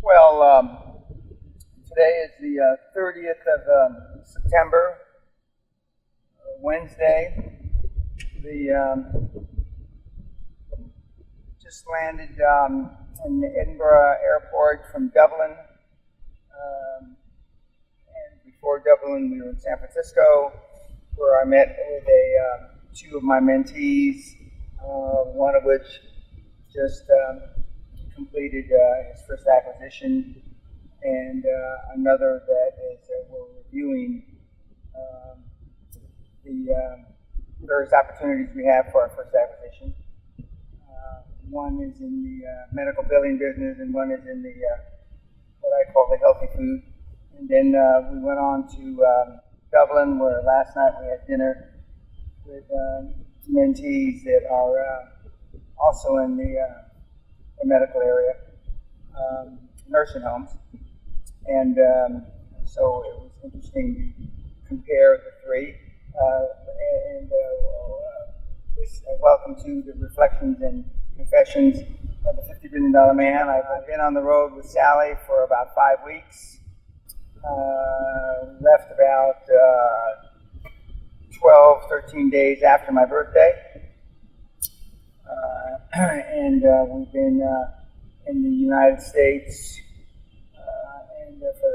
Well, today is the 30th of September, Wednesday. Just landed in the Edinburgh airport from Dublin. And before Dublin, we were in San Francisco, where I met with two of my mentees, one of which just completed his first acquisition, and another that is we're reviewing the various opportunities we have for our first acquisition. One is in the medical billing business, and one is in the what I call the healthy food. And then we went on to Dublin, where last night we had dinner with mentees that are also in the medical area, nursing homes. And so it was interesting to compare the three. Welcome to the Reflections and Confessions of the $50 Billion Man. I've been on the road with Sally for about 5 weeks. Left about 12, 13 days after my birthday. And we've been in the United States for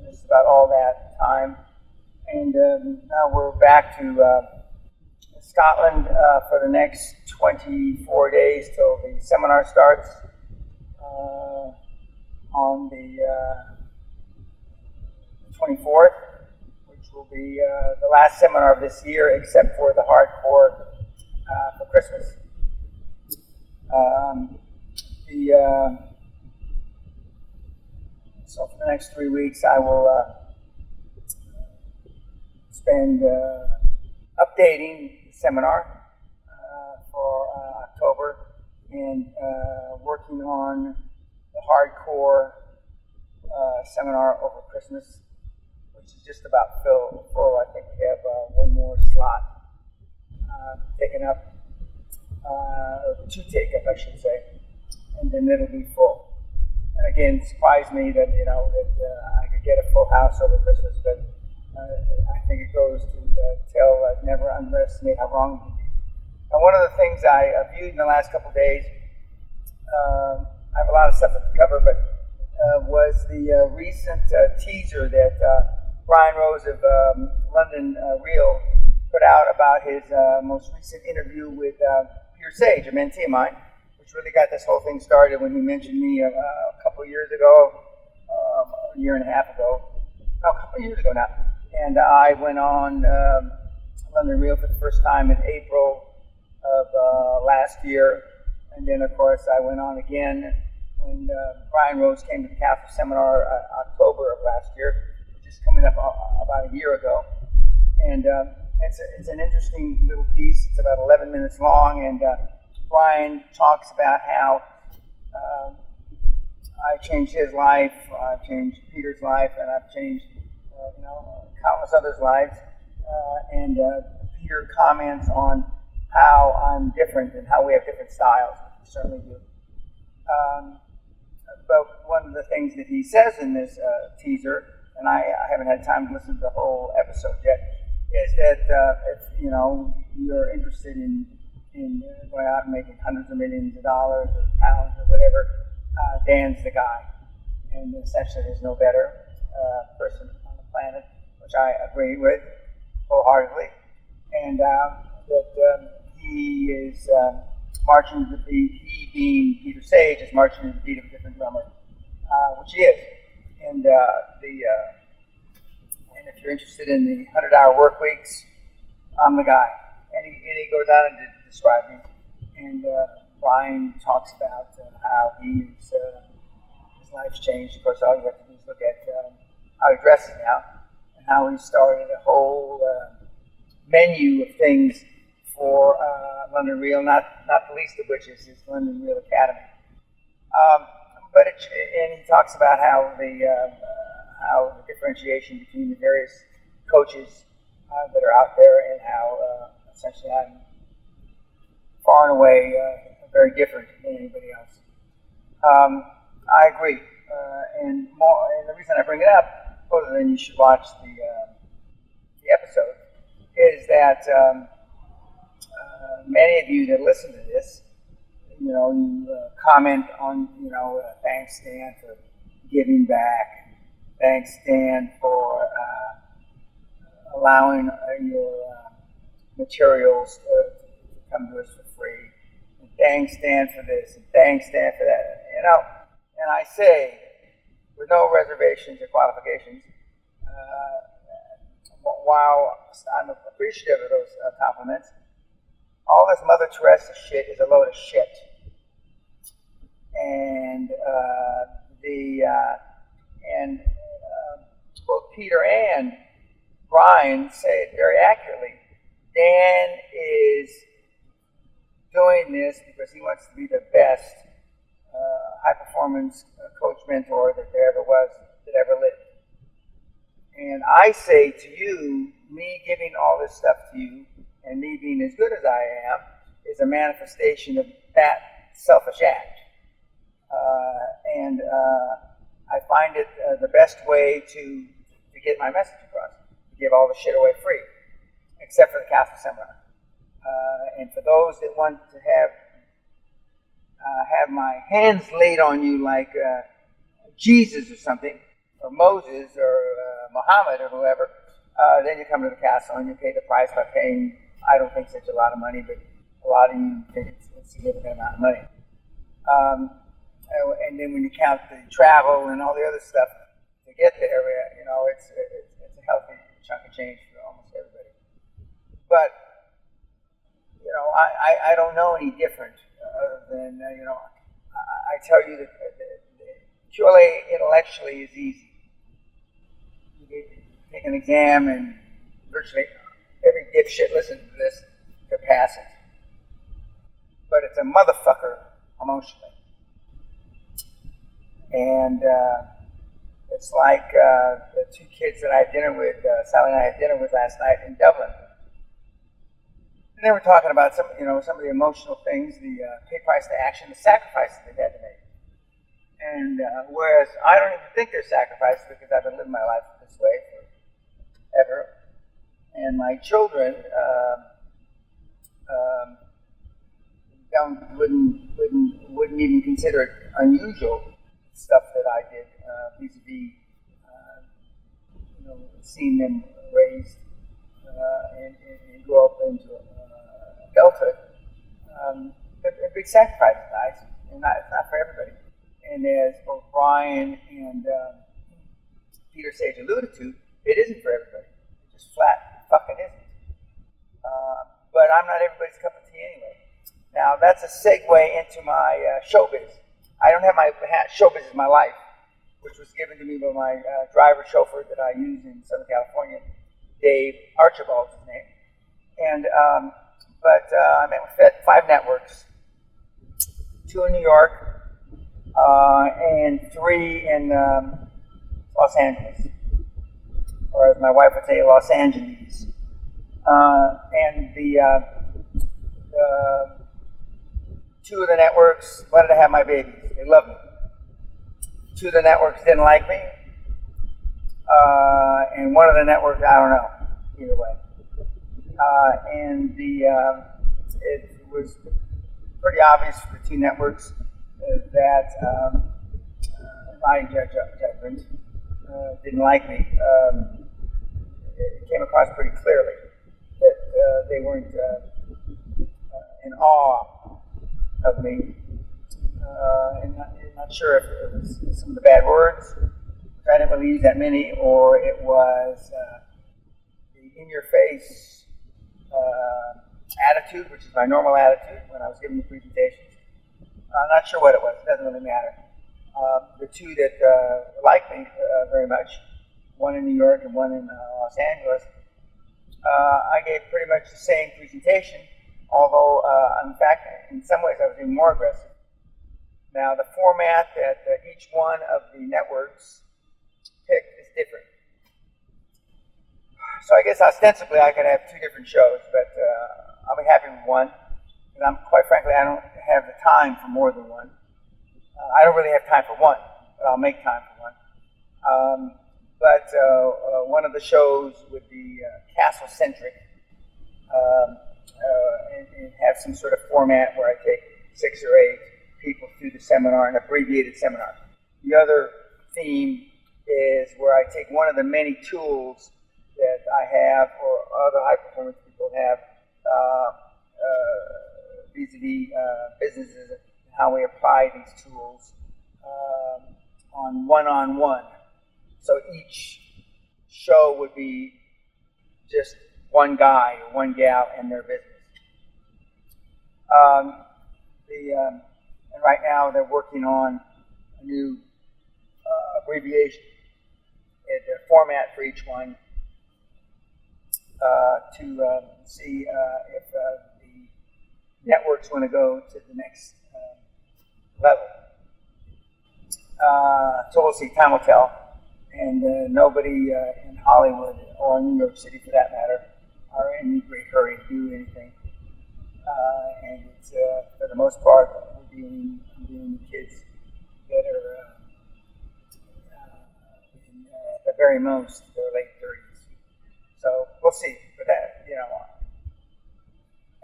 just about all that time. And now we're back to Scotland for the next 24 days till the seminar starts on the 24th, which will be the last seminar of this year, except for the hardcore for Christmas. So for the next 3 weeks, I will spend updating the seminar for October and working on the hardcore seminar over Christmas, which is just about full. I think we have one more slot taken up, or two take up, I should say, and then it'll be full. And again, it surprised me that I could get a full house over Christmas, but I think it goes to tell never underestimate how wrong you can be. And one of the things I viewed in the last couple of days, I have a lot of stuff to cover, but was the recent teaser that Brian Rose of London Real put out about his most recent interview with Peter Sage, a mentee of mine, which really got this whole thing started when he mentioned me a couple of years ago, a year and a half ago, no, a couple of years ago now. And I went on London Real for the first time in April of last year. And then, of course, I went on again when Brian Rose came to the Castle Seminar October of last year, which is coming up about a year ago. And it's an interesting little piece. It's about 11 minutes long, and Brian talks about how I changed his life, I've changed Peter's life, and I've changed countless others' lives. And Peter comments on how I'm different and how we have different styles. We certainly do. But one of the things that he says in this teaser, and I haven't had time to listen to the whole episode yet, is that if you're interested in going out and making hundreds of millions of dollars or pounds or whatever, Dan's the guy. And essentially there's no better person on the planet, which I agree with wholeheartedly. And that he is marching to the beat, he being Peter Sage, is marching to the beat of a different drummer, which he is. And and if you're interested in the 100-hour work weeks, I'm the guy. And he goes out and describe me. And Brian talks about how his life's changed. Of course, all you have to do is look at how he dresses now, and how he started a whole menu of things for London Real, not the least of which is his London Real Academy. And he talks about how the differentiation between the various coaches that are out there, and how essentially I'm far and away very different than anybody else. I agree. and the reason I bring it up, other than you should watch the episode, is that many of you that listen to this, you comment on, thanks Stan for giving back, thanks Stan for allowing your materials to come to us for free, and thanks Stan for this, and thanks Stan for that, and I say, with no reservations or qualifications, while I'm appreciative of those compliments, all this Mother Teresa shit is a load of shit. And both Peter and Brian say it very accurately. Dan is doing this because he wants to be the best high-performance coach mentor that there ever was, that ever lived. And I say to you, me giving all this stuff to you and me being as good as I am is a manifestation of that selfish act. And I find it the best way to get my message across, to give all the shit away free, except for the Castle Seminar. And for those that want to have my hands laid on you like Jesus or something, or Moses or Muhammad or whoever, then you come to the castle and you pay the price by paying, I don't think such a lot of money, but a lot of you think it's a significant amount of money. And then when you count the travel and all the other stuff to get there, it's a healthy chunk of change for almost everybody. But, I don't know any different other than, I tell you that purely intellectually is easy. You take an exam and virtually every dipshit listens to this to pass it. But it's a motherfucker emotionally. And it's like the two kids that I had dinner with, Sally and I had dinner with last night in Dublin. And they were talking about some of the emotional things, the pay price to action, the sacrifices they've had to make. And whereas I don't even think they're sacrifices because I've been living my life this way forever. And my children wouldn't even consider it unusual stuff that I did vis-a-vis seeing them raised and grow up into adulthood. A big sacrifice, guys, and it's not for everybody. And as both Brian and Peter Sage alluded to, it isn't for everybody. It just flat fucking isn't. But I'm not everybody's cup of tea anyway. Now, that's a segue into my showbiz. I don't have my showbiz is my life, which was given to me by my driver chauffeur that I use in Southern California, Dave Archibald's his name. And I met with 5 networks, 2 in New York, and 3 in Los Angeles, or as my wife would say, Los Angeles. And the 2 of the networks wanted to have my babies. They loved me. 2 of the networks didn't like me. And 1 of the networks, I don't know, either way. And it was pretty obvious for the 2 networks that my judgment didn't like me. It came across pretty clearly that they weren't in awe of me. And I'm not sure if it was some of the bad words, which I didn't really use that many, or it was the in-your-face attitude, which is my normal attitude when I was giving the presentations. I'm not sure what it was. It doesn't really matter. The 2 that liked me very much, 1 in New York and 1 in Los Angeles, I gave pretty much the same presentation, although, in fact, in some ways I was even more aggressive. Now, the format that each one of the networks picked is different. So I guess ostensibly I could have 2 different shows, but I'll be happy with 1. And quite frankly, I don't have the time for more than 1. I don't really have time for 1. but I'll make time for one. But one of the shows would be castle-centric, and have some sort of format where I take 6 or 8 people through the seminar, an abbreviated seminar. The other theme is where I take one of the many tools that I have or other high-performance people have vis-a-vis businesses and how we apply these tools on one-on-one. So each show would be just one guy or one gal in their business. And right now they're working on a new abbreviation and a format for each one to see if the networks want to go to the next level. So we'll see. Time will tell. And nobody in Hollywood or New York City, for that matter, are in any great hurry to do anything. And it's, for the most part, we're dealing with kids that are at the very most, their late 30s. So we'll see. But that,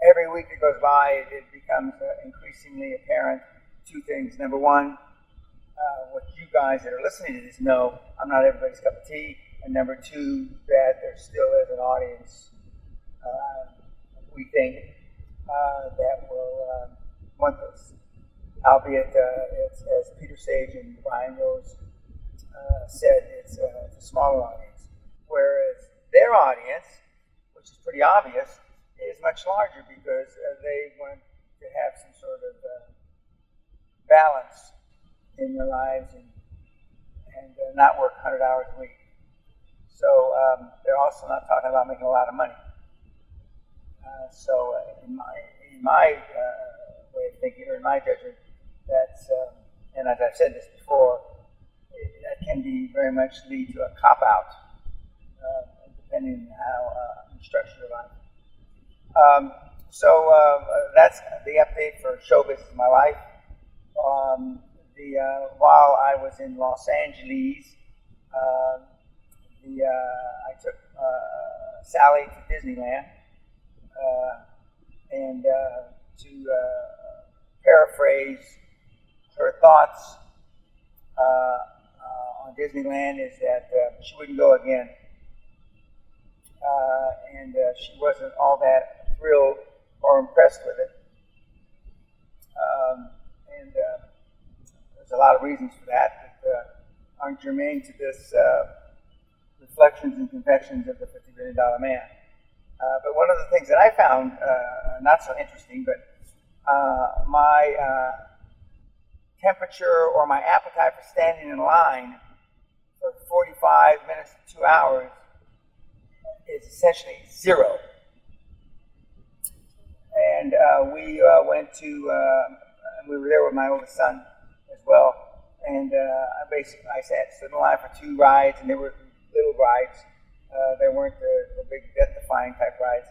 every week that goes by, it becomes increasingly apparent 2 things. Number one, what you guys that are listening to this know, I'm not everybody's cup of tea. And number 2, that there still is an audience, we think, that will want this. Albeit, as Peter Sage and Brian Rose said, it's a smaller audience. Whereas their audience, which is pretty obvious, is much larger because they want to have some sort of balance in their lives and not work 100 hours a week. So they're also not talking about making a lot of money. So in my way of thinking, or in my judgment, that's, and as I've said this before, that can be very much lead to a cop-out, depending on how you structure your life. So that's the update for show business in my life. While I was in Los Angeles, I took Sally to Disneyland, and to paraphrase her thoughts on Disneyland is that she wouldn't go again, and she wasn't all that thrilled or impressed with it, and there's a lot of reasons for that aren't germane to this Reflections and Confessions of the $50 Billion Man. But one of the things that I found not so interesting, but my temperature or my appetite for standing in line for 45 minutes to 2 hours is essentially 0. And we went to, we were there with my oldest son as well. And I stood in line for 2 rides, and they were little rides. They weren't the big death-defying type rides.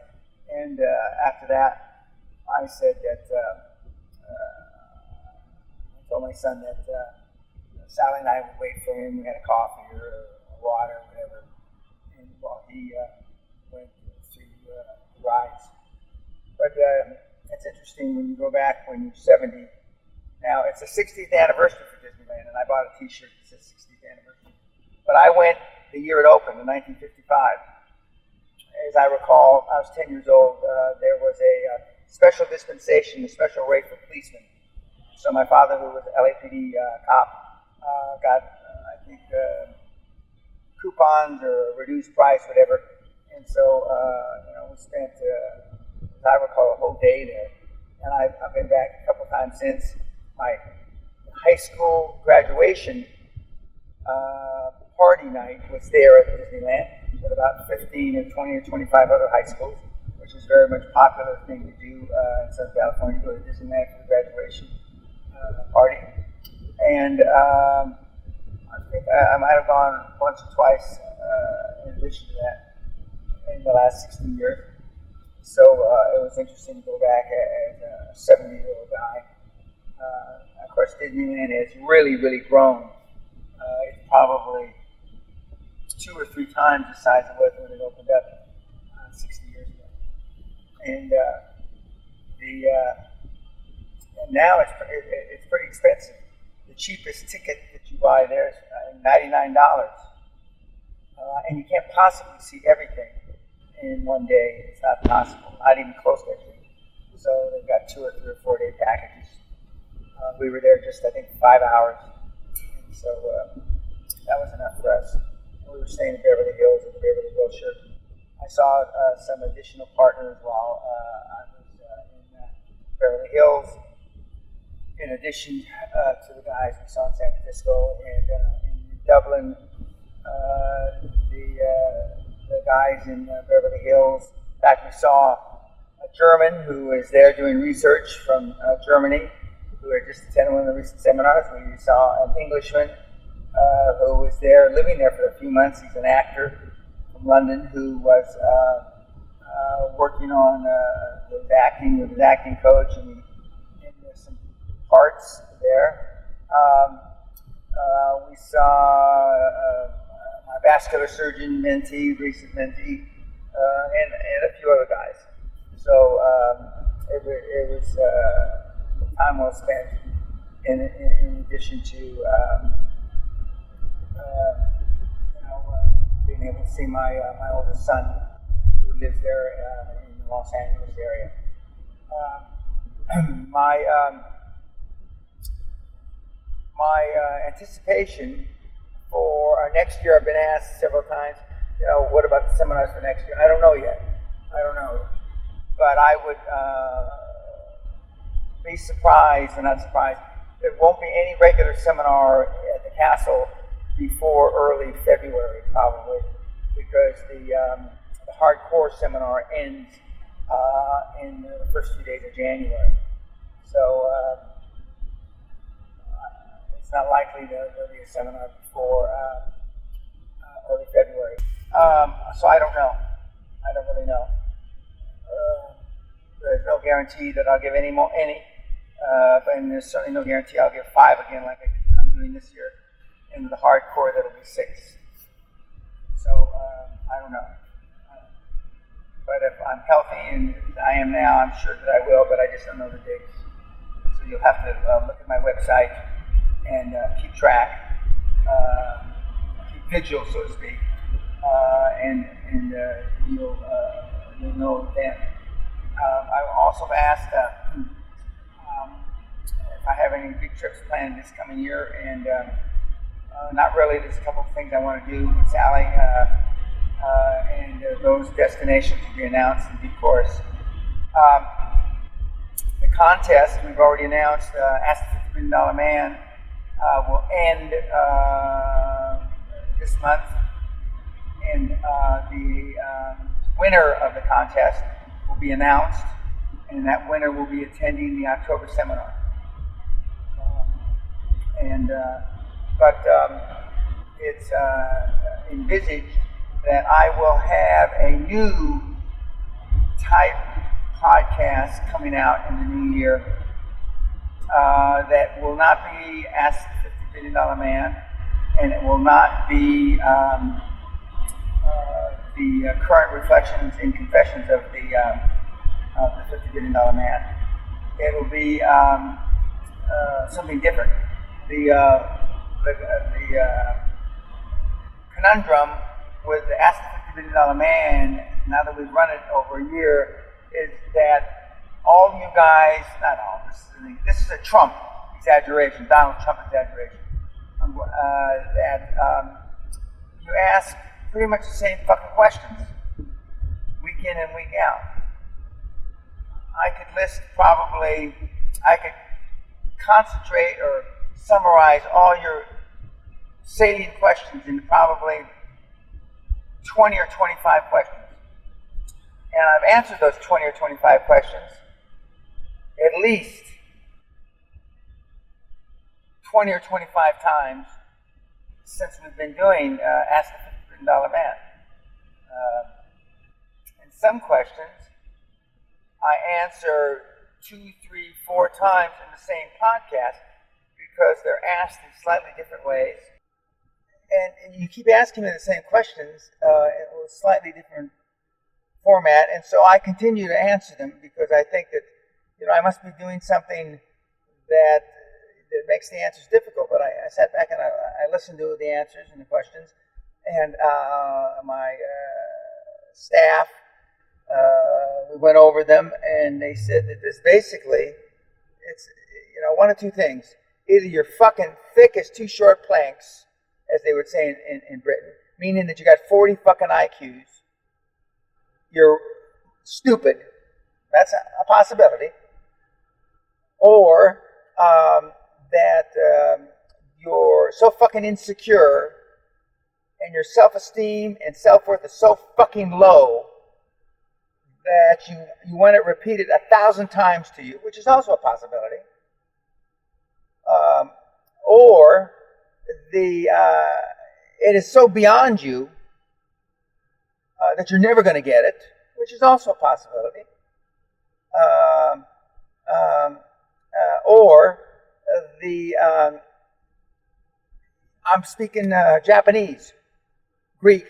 And after that, I said that, I told my son that Sally and I would wait for him. We had a coffee or water or whatever. And while he went through the rides. But it's interesting when you go back when you're 70. Now, it's the 60th anniversary for Disneyland, and I bought a t-shirt that says 60th anniversary. But I went the year it opened, in 1955. As I recall, I was 10 years old. There was a special dispensation, a special rate for policemen. So my father, who was an LAPD cop, got, I think, coupons or a reduced price, whatever. And so, we spent, as I recall, a whole day there. And I've been back a couple times since. My high school graduation party night was there at Disneyland with about 15 or 20 or 25 other high schools, which is very much a popular thing to do in Southern California, go to Disneyland for the graduation party. And I think I might have gone once or twice in addition to that in the last 16 years. So it was interesting to go back as a 70-year-old guy. Of course, Disneyland has really, really grown probably 2 or 3 times the size it was when it opened up 60 years ago. And and now it's pretty expensive. The cheapest ticket that you buy there is $99, and you can't possibly see everything in one day. It's not possible, not even close to everything. So they've got 2 or 3 or 4 day packages. We were there just, I think, 5 hours, and so that was enough for us. We were staying in Beverly Hills at the Beverly Wilshire. I saw some additional partners while I was in Beverly Hills. In addition to the guys we saw in San Francisco and in Dublin, the guys in Beverly Hills. In fact, we saw a German who is there doing research from Germany, who had just attended one of the recent seminars. We saw an Englishman who was there, living there for a few months. He's an actor from London who was working on his acting with his acting coach, and there's some parts there. We saw my vascular surgeon mentee, recent mentee, and a few other guys. So it was time well spent. In addition to being able to see my oldest son, who lives there in the Los Angeles area. My anticipation for next year, I've been asked several times, what about the seminars for next year? I don't know yet. But I would be surprised, or not surprised, there won't be any regular seminar at the castle before early February, probably, because the hardcore seminar ends in the first few days of January. So it's not likely there'll be a seminar before early February. So I don't know. I don't really know. There's no guarantee that I'll give any, and there's certainly no guarantee I'll give 5 again like I'm doing this year. And the hardcore, that'll be 6. So I don't know. But if I'm healthy, and I am now, I'm sure that I will, but I just don't know the dates. So you'll have to look at my website and keep track, keep vigil, so to speak, and you'll know then. I also asked if I have any big trips planned this coming year, and not really. There's a couple of things I want to do with Sally, and those destinations will be announced in due course. The contest we've already announced, Ask the $50 Million Man, will end this month, and the winner of the contest will be announced, and that winner will be attending the October seminar. But it's envisaged that I will have a new type podcast coming out in the new year that will not be Ask the $50 Billion Man, and it will not be the current reflections and confessions of the $50 Billion Man. It will be something different. The conundrum with the Ask the $50 Billion Man, now that we've run it over a year, is that all you guys, not all, this is a Trump exaggeration, Donald Trump exaggeration, that you ask pretty much the same fucking questions, week in and week out. I could concentrate or summarize all your salient questions into probably 20 or 25 questions. And I've answered those 20 or 25 questions at least 20 or 25 times since we've been doing Ask the $50 Billion Man. And some questions I answer 2, 3, 4 times in the same podcast because they're asked in slightly different ways. and you keep asking me the same questions in a slightly different format, and so I continue to answer them because I think that I must be doing something that makes the answers difficult. But I sat back and I listened to the answers and the questions, and my staff, we went over them, and they said that this basically, it's one of two things: either you're fucking thick as two short planks, as they would say in Britain, meaning that you got 40 fucking IQs. You're stupid. That's a possibility. Or that you're so fucking insecure and your self-esteem and self-worth is so fucking low that you want it repeated 1,000 times to you, which is also a possibility. Or it is so beyond you that you're never going to get it, which is also a possibility. Or I'm speaking Japanese, Greek,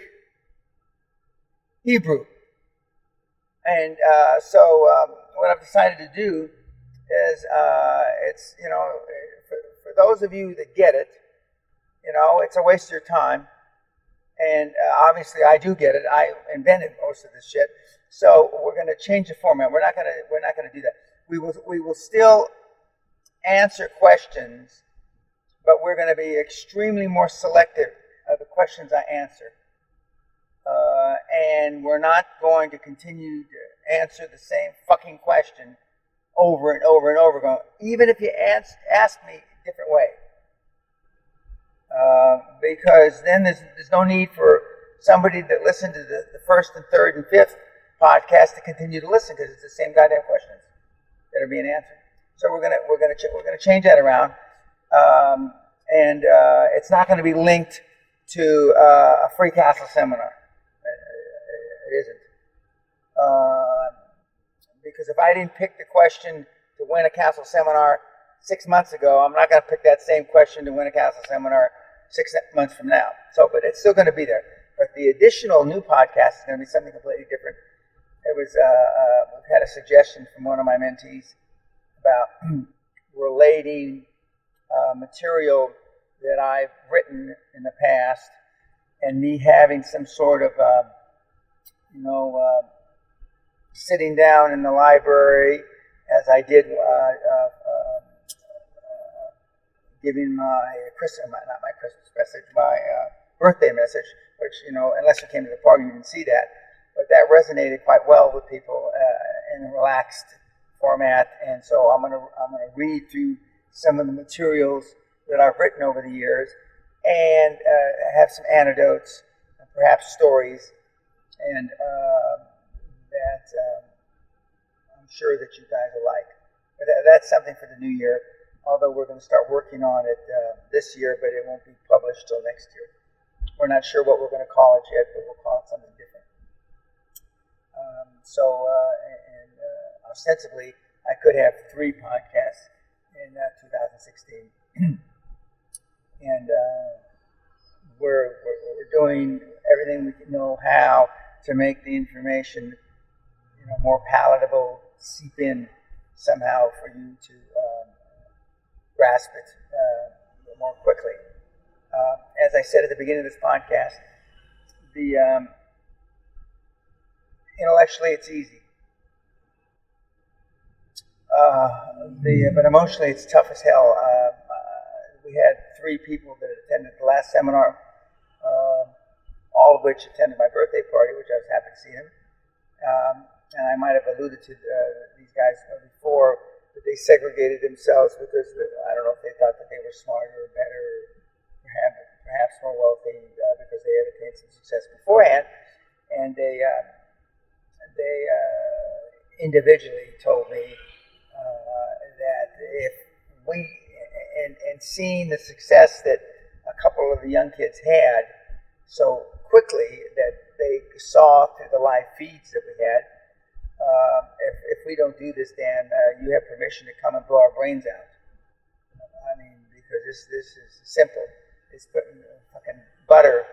Hebrew, and so what I've decided to do is it's for those of you that get it, it's a waste of your time. And obviously, I do get it. I invented most of this shit. So we're going to change the format. We're not going to do that. We will still answer questions, but we're going to be extremely more selective of the questions I answer. And we're not going to continue to answer the same fucking question over and over and over again, even if you ask me a different way. Because then there's no need for somebody that listened to the first and third and fifth podcast to continue to listen, because it's the same goddamn questions that are being answered. So we're gonna change that around, and it's not going to be linked to a free castle seminar. It isn't, because if I didn't pick the question to win a castle seminar 6 months ago, I'm not going to pick that same question to win a castle seminar 6 months from now. So, but it's still going to be there. But the additional new podcast is going to be something completely different. It was, we've had a suggestion from one of my mentees about relating material that I've written in the past, and me having some sort of, sitting down in the library as I did giving my birthday message, which, unless you came to the party, you didn't see that. But that resonated quite well with people in a relaxed format. And so I'm gonna read through some of the materials that I've written over the years, and have some anecdotes, and perhaps stories, and that I'm sure that you guys will like. But that's something for the new year. Although we're going to start working on it this year, but it won't be published till next year. We're not sure what we're going to call it yet, but we'll call it something different. Ostensibly, I could have 3 podcasts in 2016. And we're doing everything we know how to make the information more palatable, seep in somehow for you to grasp it more quickly. As I said at the beginning of this podcast, intellectually it's easy, but emotionally it's tough as hell. We had 3 people that attended the last seminar, all of which attended my birthday party, which I was happy to see them. And I might have alluded to these guys before, but they segregated themselves because I don't know if they thought that they were smarter or better, or perhaps more wealthy because they had attained some success beforehand. And they individually told me that if we, and seeing the success that a couple of the young kids had so quickly that they saw through the live feeds that we had, if we don't do this, Dan, you have permission to come and blow our brains out. I mean, because this is simple. It's putting fucking butter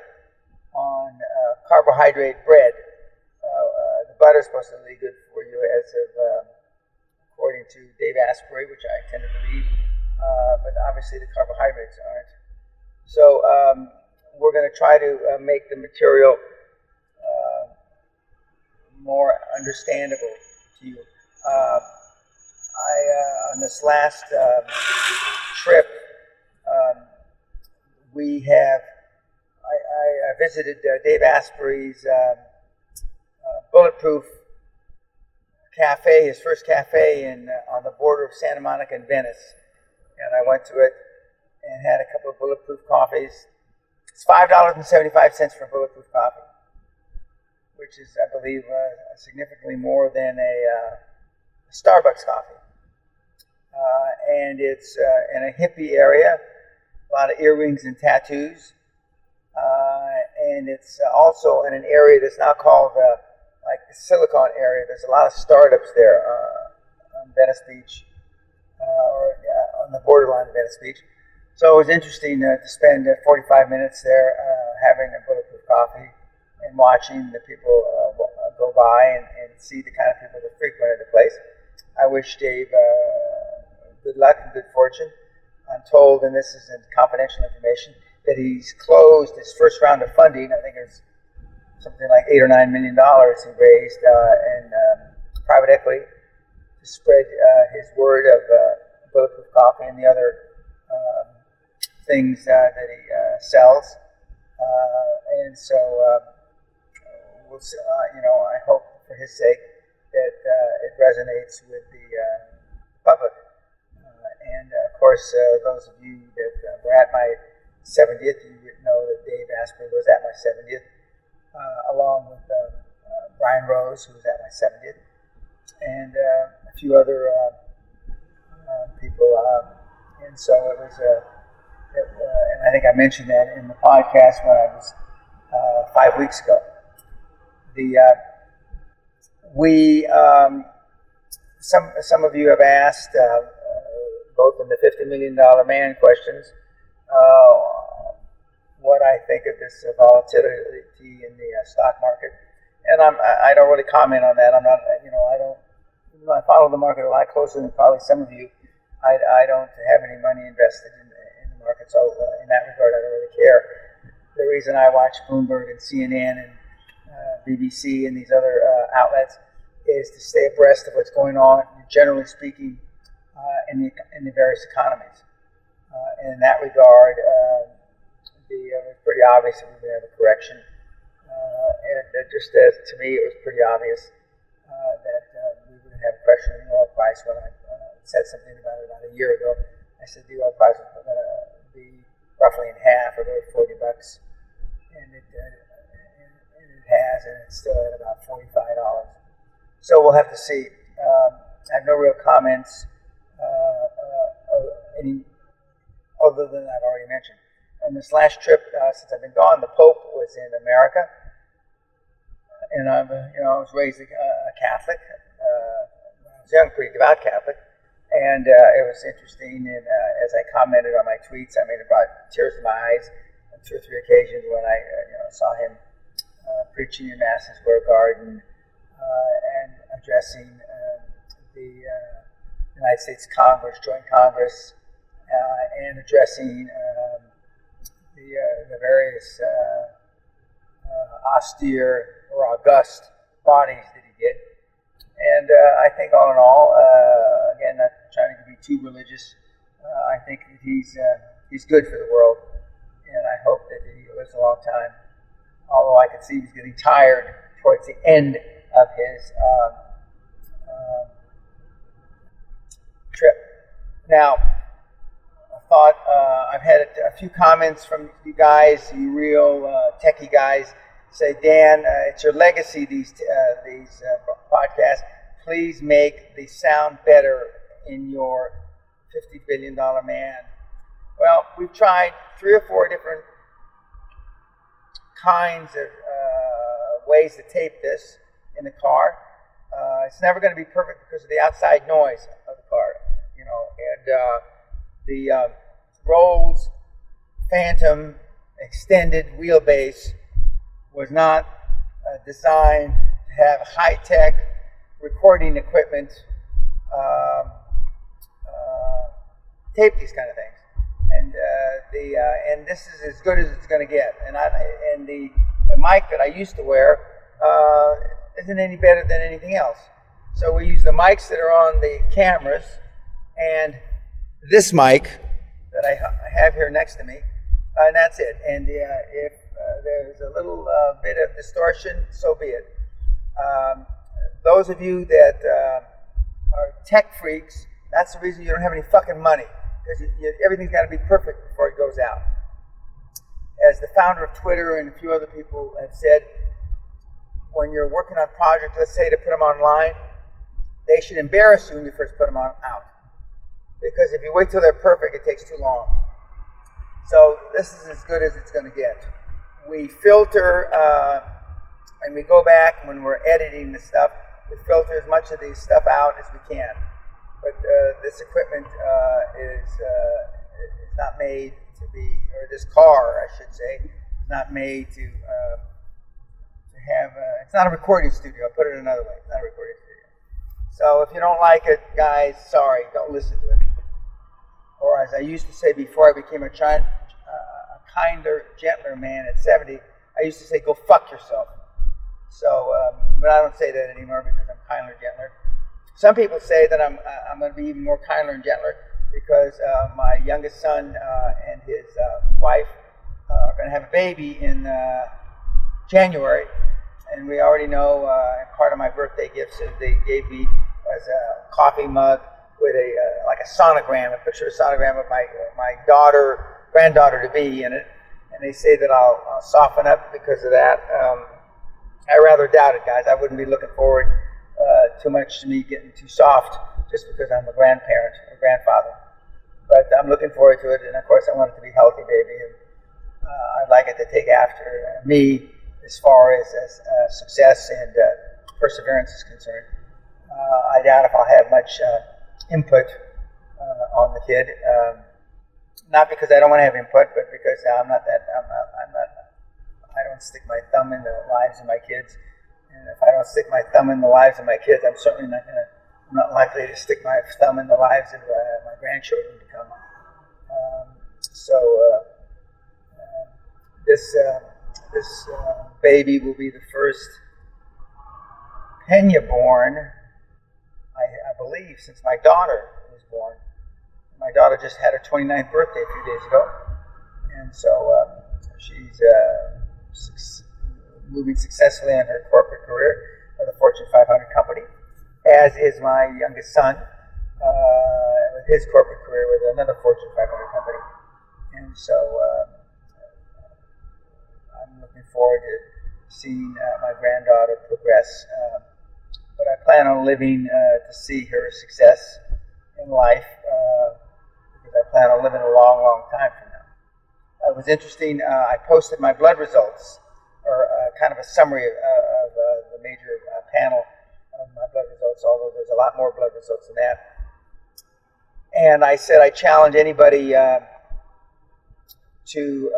on carbohydrate bread. The butter is supposed to be good for you, as of according to Dave Asprey, which I tend to believe, but obviously the carbohydrates aren't. So we're going to try to make the material more understandable to you. On this last trip, I visited Dave Asprey's Bulletproof cafe, his first cafe on the border of Santa Monica and Venice. And I went to it and had a couple of Bulletproof coffees. It's $5.75 for Bulletproof coffee, which is, I believe, significantly more than a Starbucks coffee. And it's in a hippie area, a lot of earrings and tattoos. And it's also in an area that's now called like the Silicon area. There's a lot of startups there on Venice Beach, or on the borderline of Venice Beach. So it was interesting to spend 45 minutes there having a Bulletproof coffee and watching the people go by and see the kind of people that frequented the place. I wish Dave good luck and good fortune. I'm told, and this isn't confidential information, that he's closed his first round of funding. I think it's something like $8 or $9 million he raised in private equity to spread his word of Bulletproof coffee and the other things that he sells. And so we'll, I hope for his sake that it resonates with the public. And of course, those of you that were at my 70th, you know that Dave Asprey was at my 70th, along with Brian Rose, who was at my 70th, and a few other people. And so it was, and I think I mentioned that in the podcast when I was 5 weeks ago. Some of you have asked, both in the $50 million man questions, what I think of this volatility in the stock market, and I don't really comment on that. I'm not, I follow the market a lot closer than probably some of you. I don't have any money invested in the market, so in that regard, I don't really care. The reason I watch Bloomberg and CNN and BBC and these other outlets is to stay abreast of what's going on, generally speaking, in the various economies. And in that regard, it was pretty obvious that we would have a correction. And just as to me, it was pretty obvious that we would have a correction in the oil price. When I said something about it about a year ago, I said the oil price was going to be roughly in half, or about $40, and it has, and it's still at about $45. So we'll have to see. I have no real comments any other than I've already mentioned. And this last trip, since I've been gone, the Pope was in America, and I was raised a Catholic. I was young, pretty devout Catholic, and it was interesting. And as I commented on my tweets, I mean, it brought tears to my eyes on 2 or 3 occasions when I saw him preaching in Mass in Square Garden and addressing the United States Congress, Joint Congress, and addressing the various austere or august bodies that he did. And I think all in all, again, not trying to be too religious, I think that he's good for the world, and I hope that he lives a long time. Although I could see he's getting tired towards the end of his trip. Now, I thought I've had a few comments from you guys, you real techie guys, say, Dan, it's your legacy, these podcasts. Please make the sound better in your $50 billion man. Well, we've tried 3 or 4 different kinds of ways to tape this in the car. It's never going to be perfect because of the outside noise of the car, and the Rolls Phantom extended wheelbase was not designed to have high-tech recording equipment, tape these kind of things. And this is as good as it's going to get. And the mic that I used to wear isn't any better than anything else. So we use the mics that are on the cameras and this mic that I have here next to me, and that's it. And if there's a little bit of distortion, so be it. Those of you that are tech freaks, that's the reason you don't have any fucking money, because everything's got to be perfect before it goes out. As the founder of Twitter and a few other people have said, when you're working on projects, let's say to put them online, they should embarrass you when you first put them out. Because if you wait till they're perfect, it takes too long. So this is as good as it's going to get. We filter, and we go back when we're editing the stuff, we filter as much of the stuff out as we can. But this equipment is not made to be, or this car, I should say, is not made to have, it's not a recording studio, I'll put it another way, it's not a recording studio. So if you don't like it, guys, sorry, don't listen to it. Or as I used to say before I became a kinder, gentler man at 70, I used to say, go fuck yourself. So, but I don't say that anymore because I'm kinder, gentler. Some people say that I'm going to be even more kinder and gentler because my youngest son and his wife are going to have a baby in January. And we already know, part of my birthday gifts is they gave me as a coffee mug with like a sonogram, a picture of a sonogram of my granddaughter to be in it. And they say that I'll soften up because of that. I rather doubt it, guys. I wouldn't be looking forward too much to me getting too soft just because I'm a grandparent or grandfather. But I'm looking forward to it, and of course I want it to be a healthy baby, and I'd like it to take after me as far as success and perseverance is concerned. I doubt if I'll have much input on the kid. Not because I don't want to have input, but because I don't stick my thumb in the lives of my kids. And if I don't stick my thumb in the lives of my kids, I'm certainly I'm not likely to stick my thumb in the lives of my grandchildren to come. This baby will be the first Pena born, I believe, since my daughter was born. My daughter just had her 29th birthday a few days ago, and so she's moving successfully in her corporate career for the Fortune 500 company, as is my youngest son with his corporate career with another Fortune 500 company. And so I'm looking forward to seeing my granddaughter progress. But I plan on living to see her success in life because I plan on living a long, long time from now. It was interesting. I posted my blood results, or kind of a summary of the major panel of my blood results, although there's a lot more blood results than that. And I said I challenge anybody to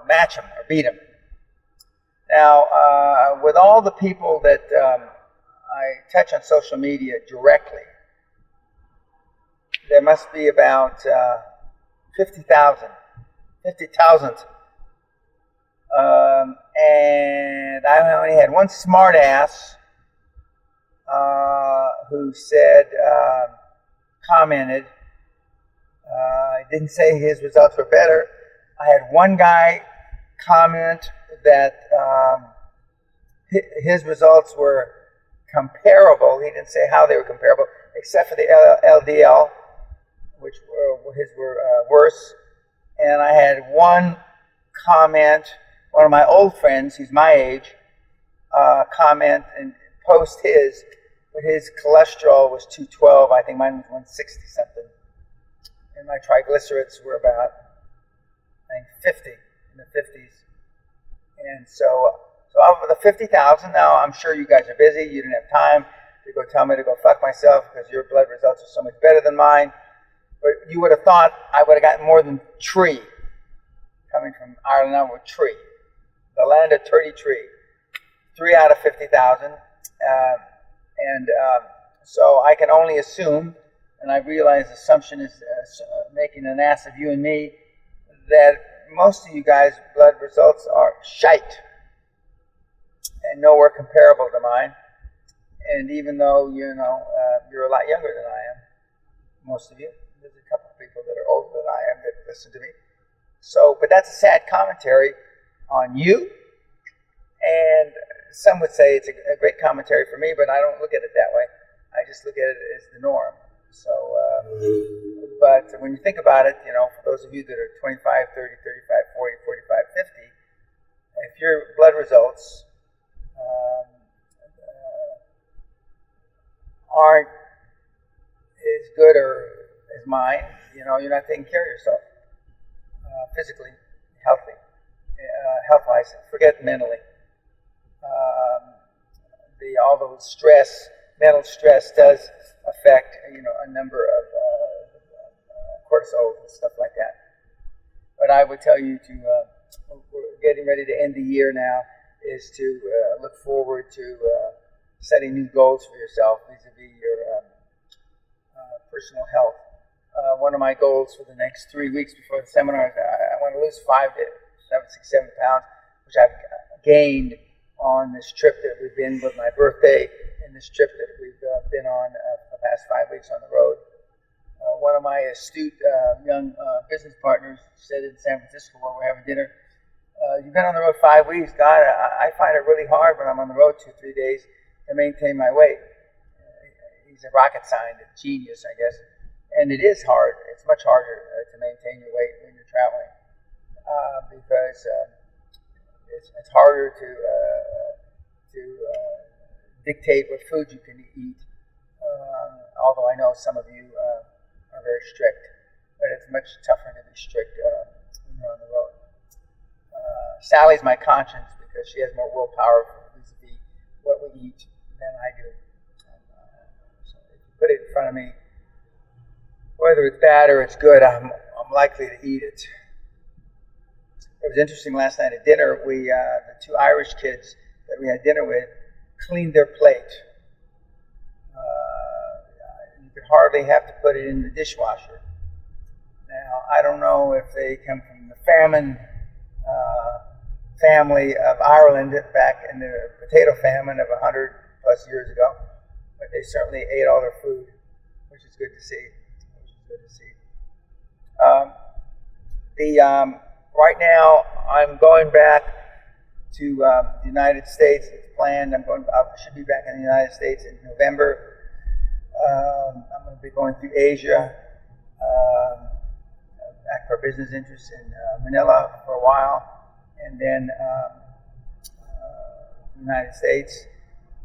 match them or beat them. Now, with all the people that I touch on social media directly, there must be about 50,000. And I only had one smart ass who said, commented, I didn't say his results were better. I had one guy comment that his results were comparable. He didn't say how they were comparable, except for the LDL, which his were worse. And I had one comment, one of my old friends, who's my age, comment and post his, but his cholesterol was 212. I think mine was 160 something. And my triglycerides were about, I think, 50, in the 50s. And so out of the 50,000, now I'm sure you guys are busy. You didn't have time to go tell me to go fuck myself because your blood results are so much better than mine. But you would have thought I would have gotten more than 3 coming coming from Ireland, I'm a tree, the land of 30 tree, 3 out of 50,000. So I can only assume, and I realize assumption is making an ass of you and me, that most of you guys' blood results are shite and nowhere comparable to mine. And even though, you're a lot younger than I am, most of you, there's a couple of people that are older than I am that listen to me. So, but that's a sad commentary on you. And some would say it's a great commentary for me, but I don't look at it that way. I just look at it as the norm. So, but when you think about it, for those of you that are 25, 30, 35, 40, 45, 50, if your blood results aren't as good or as mine, you're not taking care of yourself physically, healthy, health-wise. Forget mentally. All those mental stress does affect, a number of cortisol and stuff like that. But I would tell you we're getting ready to end the year now, is to look forward to setting new goals for yourself vis-a-vis your personal health. One of my goals for the next 3 weeks before the seminar is I want to lose 5 to 7 pounds, which I've gained on this trip that we've been with my birthday and this trip that we've been on for the past 5 weeks on the road. One of my astute young business partners said in San Francisco when we're having dinner, you've been on the road 5 weeks. God, I find it really hard when I'm on the road 2-3 days to maintain my weight. He's a rocket scientist, genius, I guess. And it is hard. It's much harder to maintain your weight when you're traveling because it's harder to dictate what food you can eat. Although I know some of you are very strict, but it's much tougher to be strict when you're on the road. Sally's my conscience because she has more willpower vis-a-vis what we eat than I do. So if you put it in front of me, whether it's bad or it's good, I'm likely to eat it. It was interesting last night at dinner. The 2 Irish kids that we had dinner with cleaned their plate. You could hardly have to put it in the dishwasher. Now, I don't know if they come from the famine family of Ireland back in the potato famine of 100 plus years ago, but they certainly ate all their food, which is good to see. Right now, I'm going back to the United States. It's planned. I should be back in the United States in November. I'm going to be going through Asia, back for business interests in Manila for a while, and then the United States.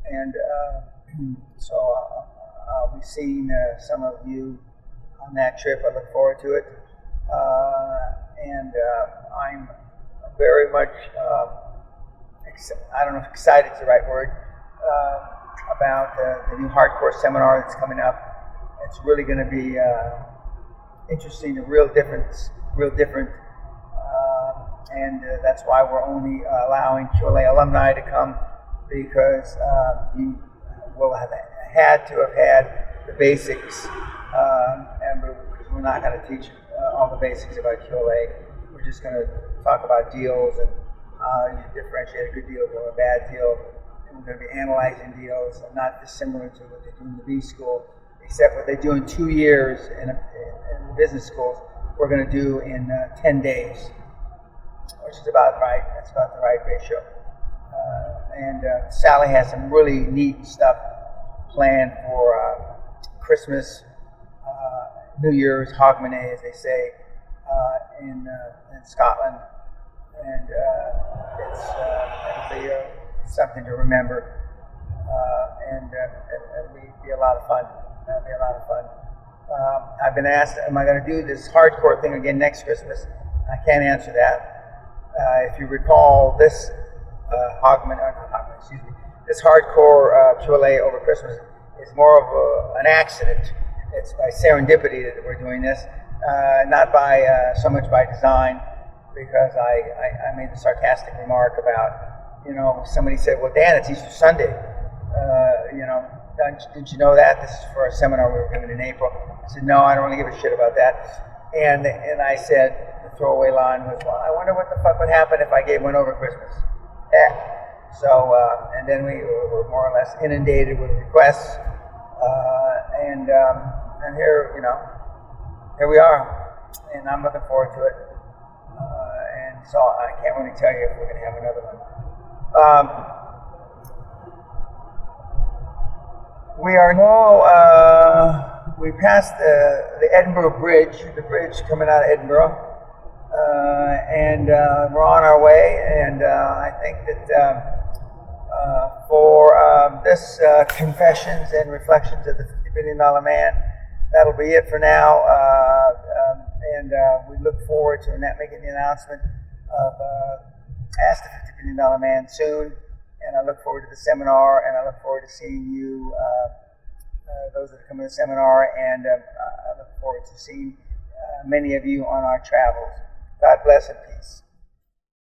And so I'll be seeing some of you on that trip. I look forward to it. And I'm very much, I don't know if excited is the right word, about the new hardcore seminar that's coming up. It's really going to be interesting, real different. And that's why we're only allowing QLA alumni to come, because you will have had to have had the basics, and we're not going to teach all the basics about QLA. We're just going to talk about deals and how you differentiate a good deal from a bad deal. And we're going to be analyzing deals, not dissimilar to what they do in the B school, except what they do in 2 years in the business schools, we're going to do in 10 days, which is about right. That's about the right ratio. And Sally has some really neat stuff planned for Christmas, New Year's, Hogmanay, as they say, in Scotland, and it'll be something to remember, and it'll be a lot of fun. It'll be a lot of fun. I've been asked, am I going to do this hardcore thing again next Christmas? I can't answer that. If you recall, this this hardcore QLA over Christmas is more of an accident. It's by serendipity that we're doing this, not by so much by design. because I made the sarcastic remark about, somebody said, well, Dan, it's Easter Sunday. Didn't you know that? This is for a seminar we were giving in April. I said, no, I don't really give a shit about that. And I said, the throwaway line was, well, I wonder what the fuck would happen if I gave one over Christmas. Yeah. So, and then we were more or less inundated with requests. And here, here we are. And I'm looking forward to it. And so I can't really tell you if we're going to have another one. We are now, we passed the Edinburgh Bridge, the bridge coming out of Edinburgh, and we're on our way, and I think that for this Confessions and Reflections of the $50 Billion Man, that'll be it for now, and we look forward to making the announcement of Ask the $50 Billion Man soon. And I look forward to the seminar, and I look forward to seeing you, those that come to the seminar, and I look forward to seeing many of you on our travels. God bless and peace.